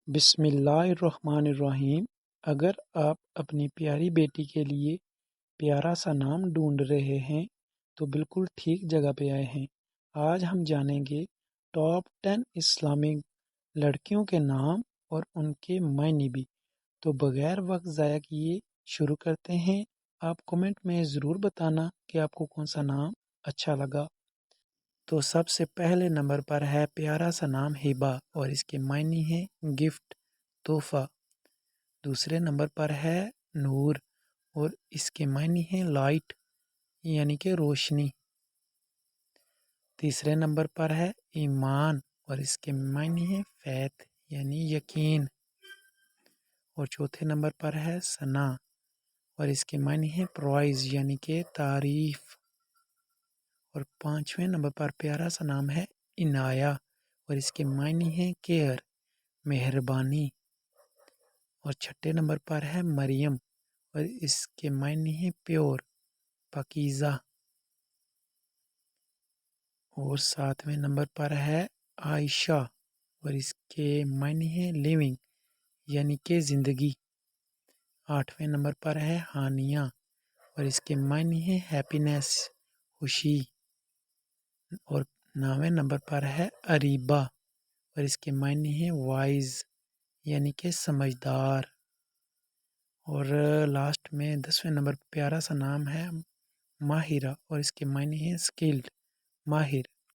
بسم اللہ الرحمن الرحیم۔ اگر آپ اپنی پیاری بیٹی کے لیے پیارا سا نام ڈھونڈ رہے ہیں تو بالکل ٹھیک جگہ پہ آئے ہیں۔ آج ہم جانیں گے ٹاپ 10 اسلامک لڑکیوں کے نام اور ان کے معنی بھی۔ تو بغیر وقت ضائع کیے شروع کرتے ہیں۔ آپ کمنٹ میں ضرور بتانا کہ آپ کو کون سا نام اچھا لگا۔ تو سب سے پہلے نمبر پر ہے پیارا سا نام ہبہ اور اس کے معنی ہے گفٹ، تحفہ۔ دوسرے نمبر پر ہے نور اور اس کے معنی ہے لائٹ یعنی کہ روشنی۔ تیسرے نمبر پر ہے ایمان اور اس کے معنی ہے فیتھ یعنی یقین۔ اور چوتھے نمبر پر ہے ثنا اور اس کے معنی ہے پرائز یعنی کہ تعریف۔ اور پانچویں نمبر پر پیارا سا نام ہے عنایہ اور اس کے معنی ہے کیئر، مہربانی۔ اور چھٹے نمبر پر ہے مریم اور اس کے معنی ہے پیور، پاکیزہ۔ اور ساتویں نمبر پر ہے عائشہ اور اس کے معنی ہے لیونگ یعنی کہ زندگی۔ آٹھویں نمبر پر ہے ہانیہ اور اس کے معنی ہے ہیپینیس، خوشی۔ اور نویں نمبر پر ہے اریبہ اور اس کے معنی ہے وائز یعنی کہ سمجھدار۔ اور لاسٹ میں 10ویں نمبر پر پیارا سا نام ہے ماہرہ اور اس کے معنی ہے اسکلڈ، ماہر۔